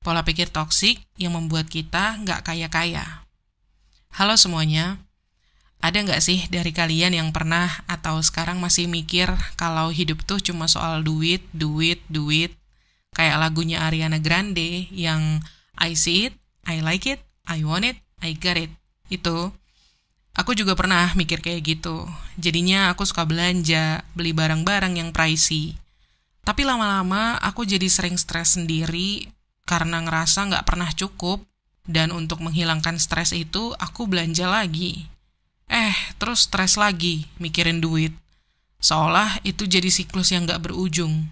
Pola pikir toksik yang membuat kita nggak kaya-kaya. Halo semuanya, ada nggak sih dari kalian yang pernah atau sekarang masih mikir kalau hidup tuh cuma soal duit, duit, duit? Kayak lagunya Ariana Grande yang I see it, I like it, I want it, I got it. Itu, aku juga pernah mikir kayak gitu. Jadinya aku suka belanja, beli barang-barang yang pricey. Tapi lama-lama aku jadi sering stres sendiri karena ngerasa nggak pernah cukup, dan untuk menghilangkan stres itu aku belanja lagi. Terus stres lagi, mikirin duit. Seolah itu jadi siklus yang nggak berujung.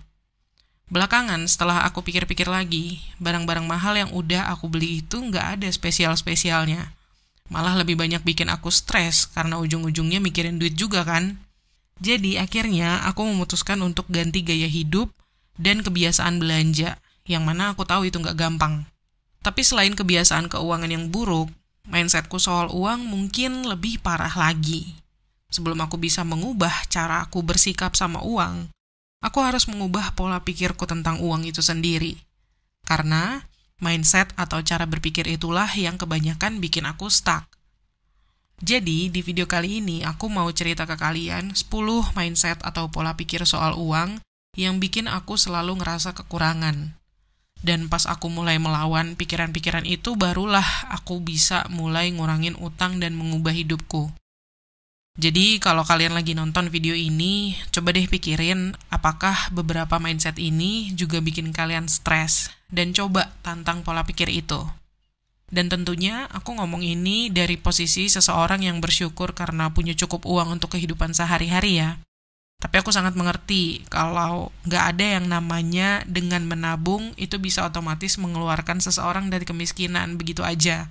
Belakangan setelah aku pikir-pikir lagi, barang-barang mahal yang udah aku beli itu nggak ada spesial-spesialnya. Malah lebih banyak bikin aku stres karena ujung-ujungnya mikirin duit juga kan. Jadi akhirnya aku memutuskan untuk ganti gaya hidup dan kebiasaan belanja, yang mana aku tahu itu nggak gampang. Tapi selain kebiasaan keuangan yang buruk, mindsetku soal uang mungkin lebih parah lagi. Sebelum aku bisa mengubah cara aku bersikap sama uang, aku harus mengubah pola pikirku tentang uang itu sendiri. Karena mindset atau cara berpikir itulah yang kebanyakan bikin aku stuck. Jadi, di video kali ini aku mau cerita ke kalian 10 mindset atau pola pikir soal uang yang bikin aku selalu ngerasa kekurangan. Dan pas aku mulai melawan pikiran-pikiran itu, barulah aku bisa mulai ngurangin utang dan mengubah hidupku. Jadi, kalau kalian lagi nonton video ini, coba deh pikirin apakah beberapa mindset ini juga bikin kalian stres, dan coba tantang pola pikir itu. Dan tentunya aku ngomong ini dari posisi seseorang yang bersyukur karena punya cukup uang untuk kehidupan sehari-hari ya. Tapi aku sangat mengerti kalau nggak ada yang namanya dengan menabung itu bisa otomatis mengeluarkan seseorang dari kemiskinan begitu aja.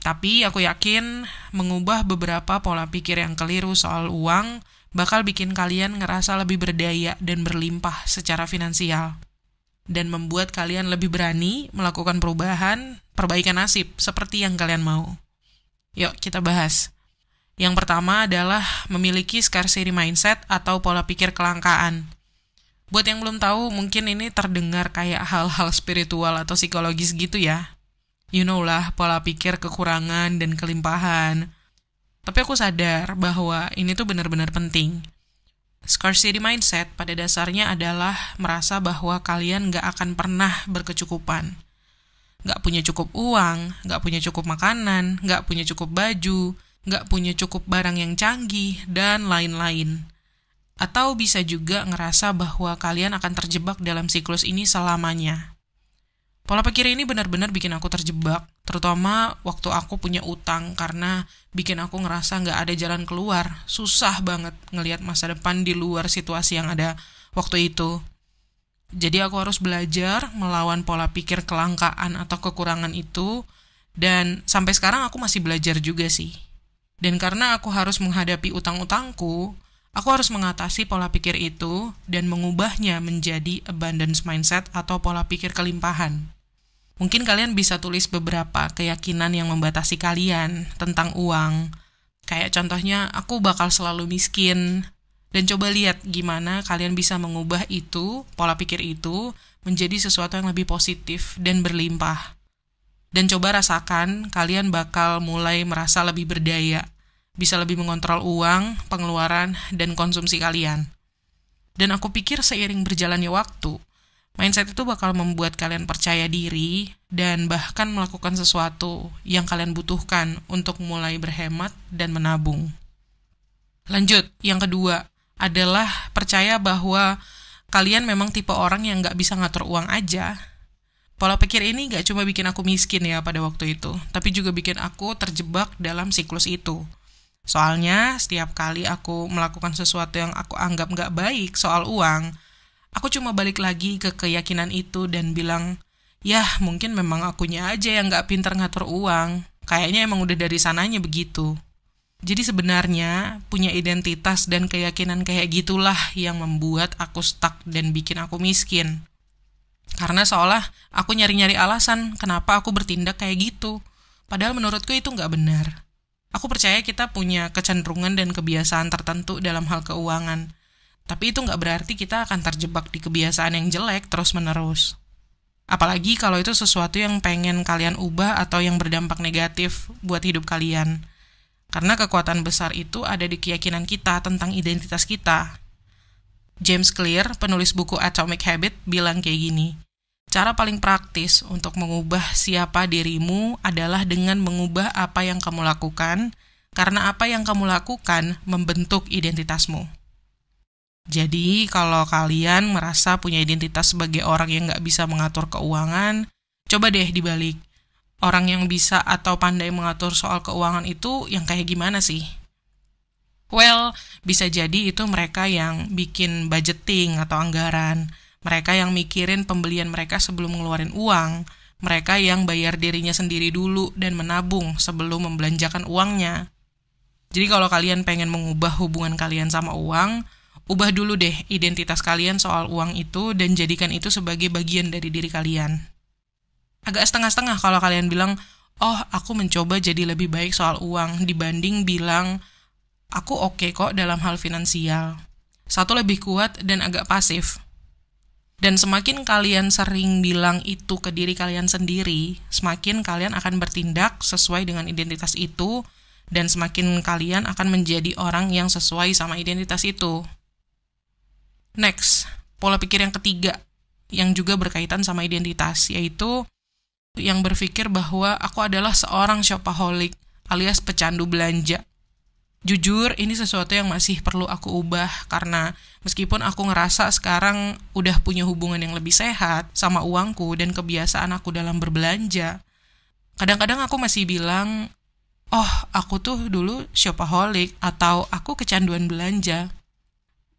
Tapi aku yakin mengubah beberapa pola pikir yang keliru soal uang bakal bikin kalian ngerasa lebih berdaya dan berlimpah secara finansial. Dan membuat kalian lebih berani melakukan perbaikan nasib seperti yang kalian mau. Yuk kita bahas. Yang pertama adalah memiliki scarcity mindset atau pola pikir kelangkaan. Buat yang belum tahu, mungkin ini terdengar kayak hal-hal spiritual atau psikologis gitu ya. You know lah, pola pikir kekurangan dan kelimpahan. Tapi aku sadar bahwa ini tuh benar-benar penting. Scarcity mindset pada dasarnya adalah merasa bahwa kalian gak akan pernah berkecukupan. Gak punya cukup uang, gak punya cukup makanan, gak punya cukup baju, gak punya cukup barang yang canggih, dan lain-lain. Atau bisa juga ngerasa bahwa kalian akan terjebak dalam siklus ini selamanya. Pola pikir ini benar-benar bikin aku terjebak, terutama waktu aku punya utang, karena bikin aku ngerasa gak ada jalan keluar. Susah banget ngelihat masa depan di luar situasi yang ada waktu itu. Jadi aku harus belajar melawan pola pikir kelangkaan atau kekurangan itu, dan sampai sekarang aku masih belajar juga sih. Dan karena aku harus menghadapi utang-utangku, aku harus mengatasi pola pikir itu dan mengubahnya menjadi abundance mindset atau pola pikir kelimpahan. Mungkin kalian bisa tulis beberapa keyakinan yang membatasi kalian tentang uang. Kayak contohnya, aku bakal selalu miskin. Dan coba lihat gimana kalian bisa mengubah itu, pola pikir itu, menjadi sesuatu yang lebih positif dan berlimpah. Dan coba rasakan, kalian bakal mulai merasa lebih berdaya, bisa lebih mengontrol uang, pengeluaran, dan konsumsi kalian. Dan aku pikir seiring berjalannya waktu, mindset itu bakal membuat kalian percaya diri dan bahkan melakukan sesuatu yang kalian butuhkan untuk mulai berhemat dan menabung. Lanjut, yang kedua adalah percaya bahwa kalian memang tipe orang yang gak bisa ngatur uang aja. Pola pikir ini gak cuma bikin aku miskin ya pada waktu itu, tapi juga bikin aku terjebak dalam siklus itu. Soalnya setiap kali aku melakukan sesuatu yang aku anggap gak baik soal uang, aku cuma balik lagi ke keyakinan itu dan bilang, yah mungkin memang akunya aja yang gak pintar ngatur uang, kayaknya emang udah dari sananya begitu. Jadi sebenarnya punya identitas dan keyakinan kayak gitulah yang membuat aku stuck dan bikin aku miskin. Karena seolah aku nyari-nyari alasan kenapa aku bertindak kayak gitu. Padahal menurutku itu nggak benar. Aku percaya kita punya kecenderungan dan kebiasaan tertentu dalam hal keuangan. Tapi itu nggak berarti kita akan terjebak di kebiasaan yang jelek terus-menerus. Apalagi kalau itu sesuatu yang pengen kalian ubah atau yang berdampak negatif buat hidup kalian. Karena kekuatan besar itu ada di keyakinan kita tentang identitas kita. James Clear, penulis buku Atomic Habit, bilang kayak gini, cara paling praktis untuk mengubah siapa dirimu adalah dengan mengubah apa yang kamu lakukan, karena apa yang kamu lakukan membentuk identitasmu. Jadi, kalau kalian merasa punya identitas sebagai orang yang nggak bisa mengatur keuangan, coba deh dibalik. Orang yang bisa atau pandai mengatur soal keuangan itu yang kayak gimana sih? Well, bisa jadi itu mereka yang bikin budgeting atau anggaran, mereka yang mikirin pembelian mereka sebelum ngeluarin uang, mereka yang bayar dirinya sendiri dulu dan menabung sebelum membelanjakan uangnya. Jadi kalau kalian pengen mengubah hubungan kalian sama uang, ubah dulu deh identitas kalian soal uang itu dan jadikan itu sebagai bagian dari diri kalian. Agak setengah-setengah kalau kalian bilang, oh aku mencoba jadi lebih baik soal uang dibanding bilang, aku oke kok dalam hal finansial. Satu lebih kuat dan agak pasif. Dan semakin kalian sering bilang itu ke diri kalian sendiri, semakin kalian akan bertindak sesuai dengan identitas itu, dan semakin kalian akan menjadi orang yang sesuai sama identitas itu. Next, pola pikir yang ketiga, yang juga berkaitan sama identitas, yaitu yang berpikir bahwa aku adalah seorang shopaholic, alias pecandu belanja. Jujur, ini sesuatu yang masih perlu aku ubah, karena meskipun aku ngerasa sekarang udah punya hubungan yang lebih sehat sama uangku dan kebiasaan aku dalam berbelanja, kadang-kadang aku masih bilang, oh aku tuh dulu shopaholic, atau aku kecanduan belanja.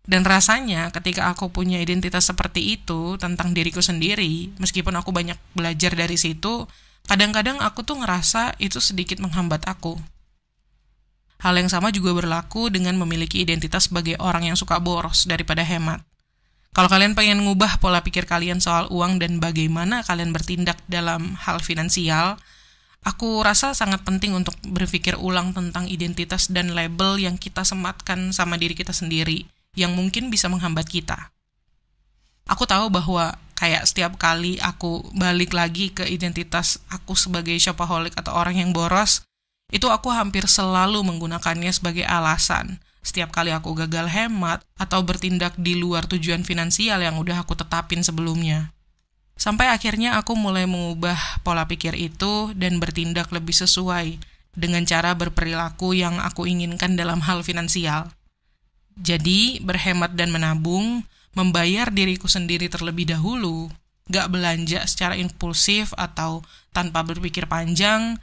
Dan rasanya ketika aku punya identitas seperti itu tentang diriku sendiri, meskipun aku banyak belajar dari situ, kadang-kadang aku tuh ngerasa itu sedikit menghambat aku. Hal yang sama juga berlaku dengan memiliki identitas sebagai orang yang suka boros daripada hemat. Kalau kalian pengen ngubah pola pikir kalian soal uang dan bagaimana kalian bertindak dalam hal finansial, aku rasa sangat penting untuk berpikir ulang tentang identitas dan label yang kita sematkan sama diri kita sendiri, yang mungkin bisa menghambat kita. Aku tahu bahwa kayak setiap kali aku balik lagi ke identitas aku sebagai shopaholic atau orang yang boros, itu aku hampir selalu menggunakannya sebagai alasan. Setiap kali aku gagal hemat atau bertindak di luar tujuan finansial yang udah aku tetapin sebelumnya. Sampai akhirnya aku mulai mengubah pola pikir itu dan bertindak lebih sesuai dengan cara berperilaku yang aku inginkan dalam hal finansial. Jadi, berhemat dan menabung, membayar diriku sendiri terlebih dahulu, gak belanja secara impulsif atau tanpa berpikir panjang,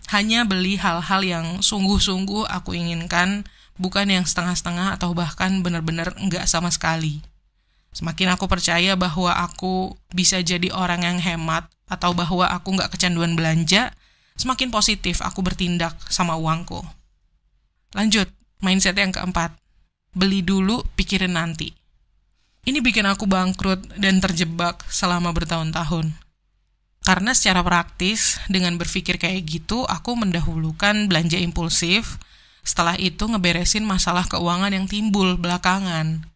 hanya beli hal-hal yang sungguh-sungguh aku inginkan, bukan yang setengah-setengah atau bahkan benar-benar gak sama sekali. Semakin aku percaya bahwa aku bisa jadi orang yang hemat atau bahwa aku gak kecanduan belanja, semakin positif aku bertindak sama uangku. Lanjut, mindset yang keempat. Beli dulu, pikirin nanti. Ini bikin aku bangkrut dan terjebak selama bertahun-tahun. Karena secara praktis, dengan berpikir kayak gitu, aku mendahulukan belanja impulsif, setelah itu ngeberesin masalah keuangan yang timbul belakangan.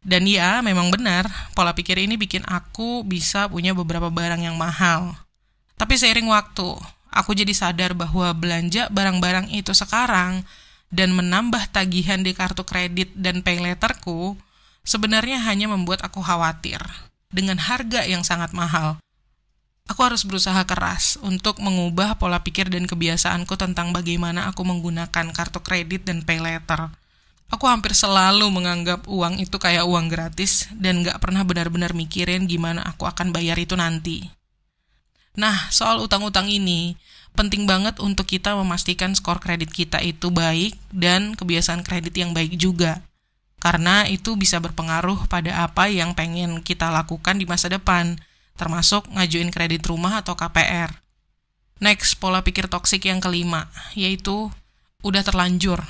Dan ya, memang benar, pola pikir ini bikin aku bisa punya beberapa barang yang mahal. Tapi seiring waktu, aku jadi sadar bahwa belanja barang-barang itu sekarang dan menambah tagihan di kartu kredit dan payletterku sebenarnya hanya membuat aku khawatir dengan harga yang sangat mahal. Aku harus berusaha keras untuk mengubah pola pikir dan kebiasaanku tentang bagaimana aku menggunakan kartu kredit dan payletter. Aku hampir selalu menganggap uang itu kayak uang gratis dan gak pernah benar-benar mikirin gimana aku akan bayar itu nanti. Nah, soal utang-utang ini, penting banget untuk kita memastikan skor kredit kita itu baik dan kebiasaan kredit yang baik juga. Karena itu bisa berpengaruh pada apa yang pengen kita lakukan di masa depan, termasuk ngajuin kredit rumah atau KPR. Next, pola pikir toksik yang kelima, yaitu udah terlanjur.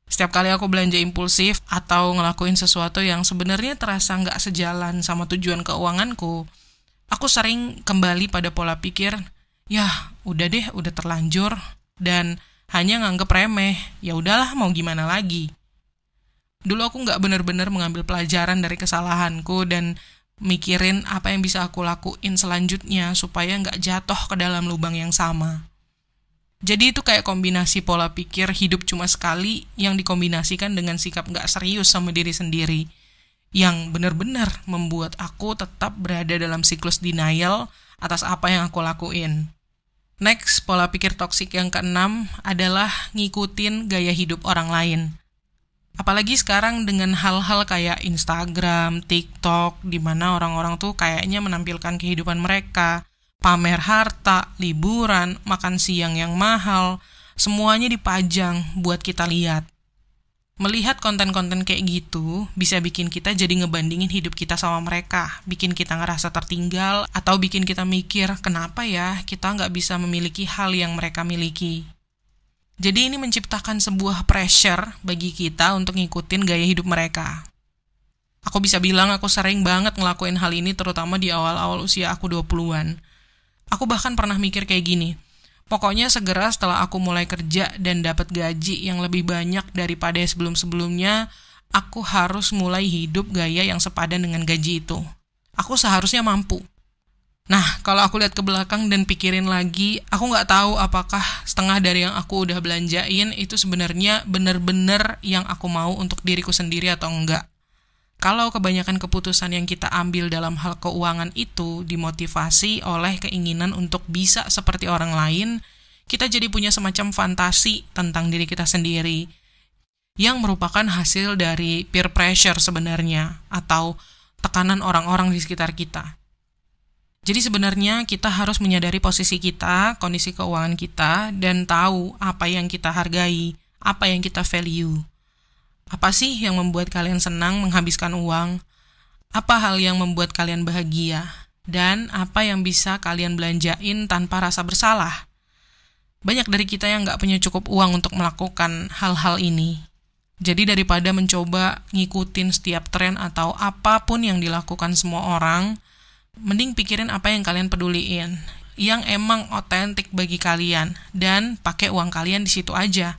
Setiap kali aku belanja impulsif atau ngelakuin sesuatu yang sebenarnya terasa nggak sejalan sama tujuan keuanganku, aku sering kembali pada pola pikir, ya udah deh, udah terlanjur, dan hanya nganggep remeh, ya udahlah mau gimana lagi. Dulu aku nggak benar-benar mengambil pelajaran dari kesalahanku dan mikirin apa yang bisa aku lakuin selanjutnya supaya nggak jatuh ke dalam lubang yang sama. Jadi itu kayak kombinasi pola pikir hidup cuma sekali yang dikombinasikan dengan sikap nggak serius sama diri sendiri, yang benar-benar membuat aku tetap berada dalam siklus denial atas apa yang aku lakuin. Next, pola pikir toksik yang keenam adalah ngikutin gaya hidup orang lain. Apalagi sekarang dengan hal-hal kayak Instagram, TikTok, di mana orang-orang tuh kayaknya menampilkan kehidupan mereka, pamer harta, liburan, makan siang yang mahal, semuanya dipajang buat kita lihat. Melihat konten-konten kayak gitu bisa bikin kita jadi ngebandingin hidup kita sama mereka, bikin kita ngerasa tertinggal, atau bikin kita mikir, kenapa ya kita nggak bisa memiliki hal yang mereka miliki. Jadi ini menciptakan sebuah pressure bagi kita untuk ngikutin gaya hidup mereka. Aku bisa bilang aku sering banget ngelakuin hal ini terutama di awal-awal usia aku 20-an. Aku bahkan pernah mikir kayak gini, pokoknya segera setelah aku mulai kerja dan dapat gaji yang lebih banyak daripada sebelum-sebelumnya, aku harus mulai hidup gaya yang sepadan dengan gaji itu. Aku seharusnya mampu. Nah, kalau aku lihat ke belakang dan pikirin lagi, aku nggak tahu apakah setengah dari yang aku udah belanjain itu sebenarnya bener-bener yang aku mau untuk diriku sendiri atau enggak. Kalau kebanyakan keputusan yang kita ambil dalam hal keuangan itu dimotivasi oleh keinginan untuk bisa seperti orang lain, kita jadi punya semacam fantasi tentang diri kita sendiri, yang merupakan hasil dari peer pressure sebenarnya, atau tekanan orang-orang di sekitar kita. Jadi sebenarnya kita harus menyadari posisi kita, kondisi keuangan kita, dan tahu apa yang kita hargai, apa yang kita value. Apa sih yang membuat kalian senang menghabiskan uang? Apa hal yang membuat kalian bahagia? Dan apa yang bisa kalian belanjain tanpa rasa bersalah? Banyak dari kita yang nggak punya cukup uang untuk melakukan hal-hal ini. Jadi daripada mencoba ngikutin setiap tren atau apapun yang dilakukan semua orang, mending pikirin apa yang kalian peduliin, yang emang otentik bagi kalian, dan pakai uang kalian di situ aja.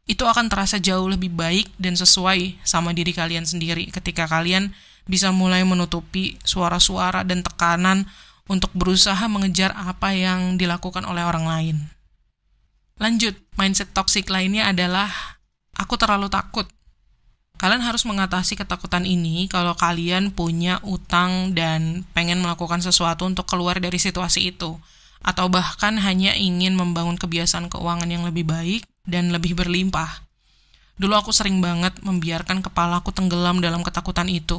Itu akan terasa jauh lebih baik dan sesuai sama diri kalian sendiri ketika kalian bisa mulai menutupi suara-suara dan tekanan untuk berusaha mengejar apa yang dilakukan oleh orang lain. Lanjut, mindset toksik lainnya adalah aku terlalu takut. Kalian harus mengatasi ketakutan ini kalau kalian punya utang dan pengen melakukan sesuatu untuk keluar dari situasi itu, atau bahkan hanya ingin membangun kebiasaan keuangan yang lebih baik dan lebih berlimpah. Dulu aku sering banget membiarkan kepalaku tenggelam dalam ketakutan itu.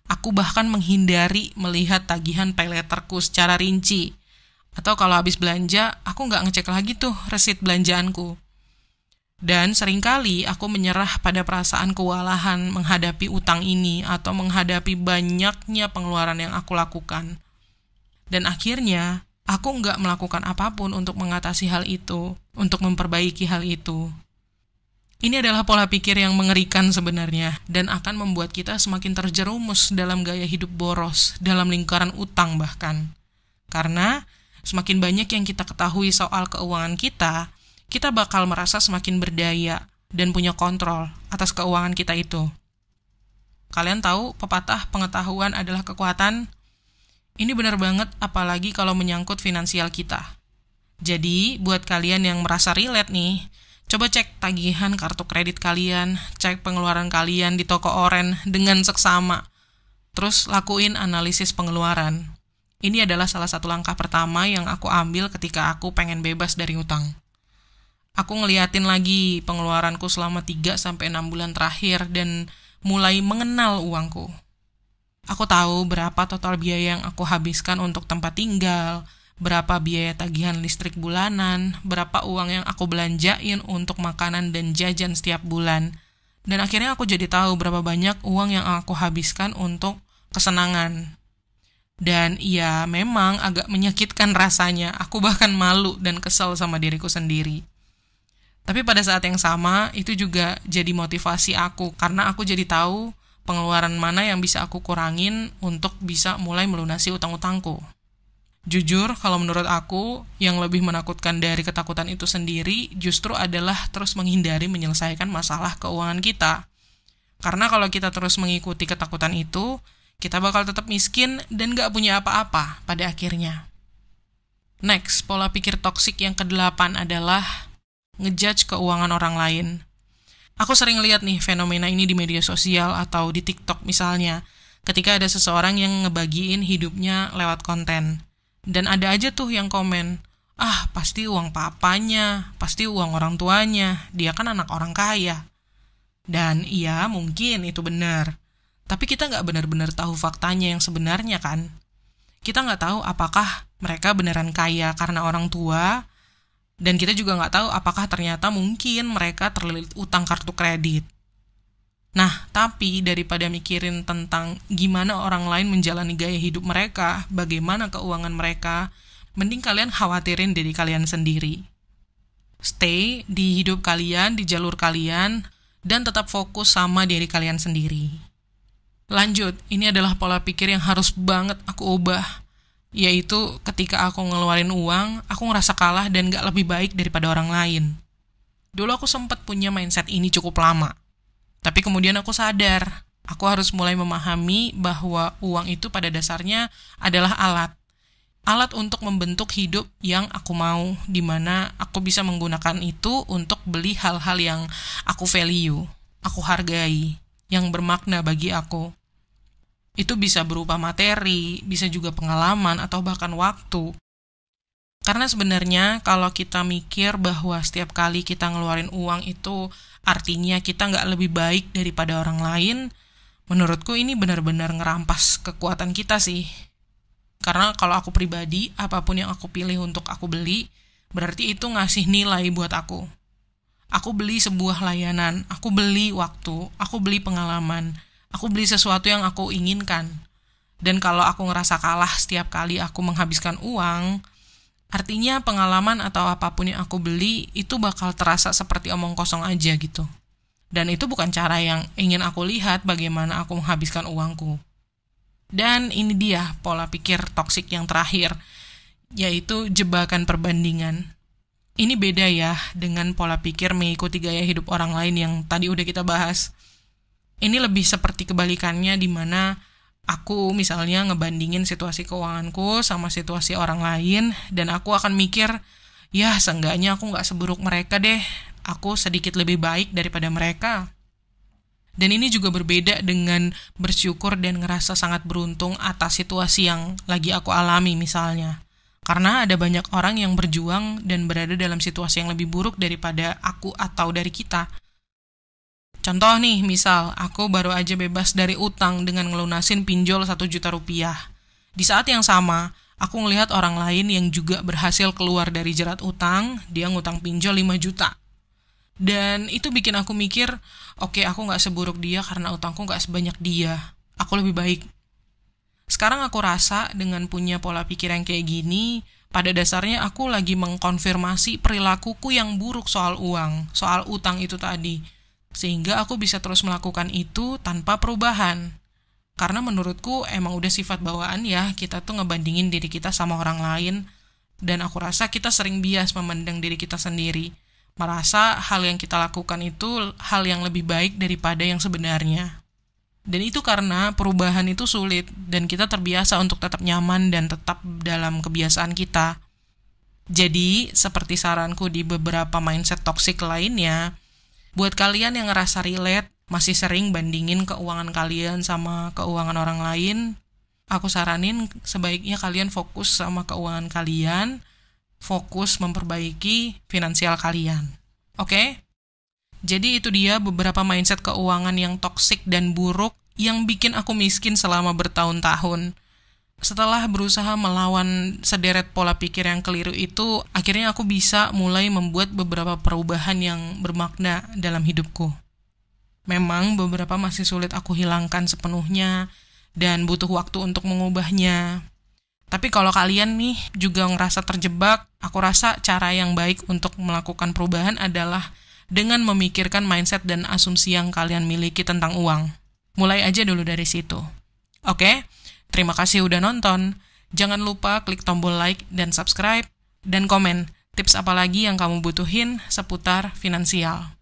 Aku bahkan menghindari melihat tagihan payletterku secara rinci. Atau kalau habis belanja, aku nggak ngecek lagi tuh resit belanjaanku. Dan seringkali aku menyerah pada perasaan kewalahan menghadapi utang ini atau menghadapi banyaknya pengeluaran yang aku lakukan. Dan akhirnya, aku nggak melakukan apapun untuk mengatasi hal itu, untuk memperbaiki hal itu. Ini adalah pola pikir yang mengerikan sebenarnya, dan akan membuat kita semakin terjerumus dalam gaya hidup boros, dalam lingkaran utang bahkan. Karena semakin banyak yang kita ketahui soal keuangan kita bakal merasa semakin berdaya dan punya kontrol atas keuangan kita itu. Kalian tahu pepatah pengetahuan adalah kekuatan? Ini benar banget apalagi kalau menyangkut finansial kita. Jadi, buat kalian yang merasa relate nih, coba cek tagihan kartu kredit kalian, cek pengeluaran kalian di toko oren dengan seksama. Terus lakuin analisis pengeluaran. Ini adalah salah satu langkah pertama yang aku ambil ketika aku pengen bebas dari utang. Aku ngeliatin lagi pengeluaranku selama 3-6 bulan terakhir dan mulai mengenal uangku. Aku tahu berapa total biaya yang aku habiskan untuk tempat tinggal, berapa biaya tagihan listrik bulanan, berapa uang yang aku belanjain untuk makanan dan jajan setiap bulan. Dan akhirnya aku jadi tahu berapa banyak uang yang aku habiskan untuk kesenangan. Dan ya memang agak menyakitkan rasanya, aku bahkan malu dan kesal sama diriku sendiri. Tapi pada saat yang sama, itu juga jadi motivasi aku, karena aku jadi tahu pengeluaran mana yang bisa aku kurangin untuk bisa mulai melunasi utang-utangku. Jujur, kalau menurut aku, yang lebih menakutkan dari ketakutan itu sendiri justru adalah terus menghindari menyelesaikan masalah keuangan kita. Karena kalau kita terus mengikuti ketakutan itu, kita bakal tetap miskin dan gak punya apa-apa pada akhirnya. Next, pola pikir toksik yang ke-8 adalah ngejudge keuangan orang lain. Aku sering lihat nih fenomena ini di media sosial atau di TikTok misalnya, ketika ada seseorang yang ngebagiin hidupnya lewat konten. Dan ada aja tuh yang komen, pasti uang papanya, pasti uang orang tuanya, dia kan anak orang kaya. Dan iya, mungkin itu benar. Tapi kita nggak benar-benar tahu faktanya yang sebenarnya kan. Kita nggak tahu apakah mereka beneran kaya karena orang tua, dan kita juga nggak tahu apakah ternyata mungkin mereka terlilit utang kartu kredit. Nah, tapi daripada mikirin tentang gimana orang lain menjalani gaya hidup mereka, bagaimana keuangan mereka, mending kalian khawatirin diri kalian sendiri. Stay di hidup kalian, di jalur kalian, dan tetap fokus sama diri kalian sendiri. Lanjut, ini adalah pola pikir yang harus banget aku ubah. Yaitu ketika aku ngeluarin uang, aku ngerasa kalah dan gak lebih baik daripada orang lain. Dulu aku sempat punya mindset ini cukup lama. Tapi kemudian aku sadar, aku harus mulai memahami bahwa uang itu pada dasarnya adalah alat. Alat untuk membentuk hidup yang aku mau, di mana aku bisa menggunakan itu untuk beli hal-hal yang aku value, aku hargai, yang bermakna bagi aku. Itu bisa berupa materi, bisa juga pengalaman, atau bahkan waktu. Karena sebenarnya kalau kita mikir bahwa setiap kali kita ngeluarin uang itu artinya kita nggak lebih baik daripada orang lain, menurutku ini benar-benar ngerampas kekuatan kita sih. Karena kalau aku pribadi, apapun yang aku pilih untuk aku beli, berarti itu ngasih nilai buat aku. Aku beli sebuah layanan, aku beli waktu, aku beli pengalaman, aku beli sesuatu yang aku inginkan. Dan kalau aku ngerasa kalah setiap kali aku menghabiskan uang, artinya pengalaman atau apapun yang aku beli itu bakal terasa seperti omong kosong aja gitu. Dan itu bukan cara yang ingin aku lihat bagaimana aku menghabiskan uangku. Dan ini dia pola pikir toksik yang terakhir, yaitu jebakan perbandingan. Ini beda ya dengan pola pikir mengikuti gaya hidup orang lain yang tadi udah kita bahas. Ini lebih seperti kebalikannya, di mana aku misalnya ngebandingin situasi keuanganku sama situasi orang lain, dan aku akan mikir, ya seenggaknya aku nggak seburuk mereka deh, aku sedikit lebih baik daripada mereka. Dan ini juga berbeda dengan bersyukur dan ngerasa sangat beruntung atas situasi yang lagi aku alami misalnya. Karena ada banyak orang yang berjuang dan berada dalam situasi yang lebih buruk daripada aku atau dari kita. Contoh nih, misal aku baru aja bebas dari utang dengan ngelunasin pinjol 1 juta rupiah. Di saat yang sama, aku ngelihat orang lain yang juga berhasil keluar dari jerat utang, dia ngutang pinjol 5 juta. Dan itu bikin aku mikir, oke, aku gak seburuk dia karena utangku gak sebanyak dia. Aku lebih baik. Sekarang aku rasa dengan punya pola pikir yang kayak gini, pada dasarnya aku lagi mengkonfirmasi perilakuku yang buruk soal uang, soal utang itu tadi. Sehingga aku bisa terus melakukan itu tanpa perubahan. Karena menurutku emang udah sifat bawaan ya, kita tuh ngebandingin diri kita sama orang lain. Dan aku rasa kita sering bias memandang diri kita sendiri. Merasa hal yang kita lakukan itu hal yang lebih baik daripada yang sebenarnya. Dan itu karena perubahan itu sulit, dan kita terbiasa untuk tetap nyaman dan tetap dalam kebiasaan kita. Jadi, seperti saranku di beberapa mindset toksik lainnya, buat kalian yang ngerasa relate, masih sering bandingin keuangan kalian sama keuangan orang lain, aku saranin sebaiknya kalian fokus sama keuangan kalian, fokus memperbaiki finansial kalian. Oke? Jadi itu dia beberapa mindset keuangan yang toksik dan buruk yang bikin aku miskin selama bertahun-tahun. Setelah berusaha melawan sederet pola pikir yang keliru itu, akhirnya aku bisa mulai membuat beberapa perubahan yang bermakna dalam hidupku. Memang beberapa masih sulit aku hilangkan sepenuhnya dan butuh waktu untuk mengubahnya. Tapi kalau kalian nih juga ngerasa terjebak, aku rasa cara yang baik untuk melakukan perubahan adalah dengan memikirkan mindset dan asumsi yang kalian miliki tentang uang. Mulai aja dulu dari situ. Oke? Terima kasih udah nonton. Jangan lupa klik tombol like dan subscribe, dan komen tips apa lagi yang kamu butuhin seputar finansial.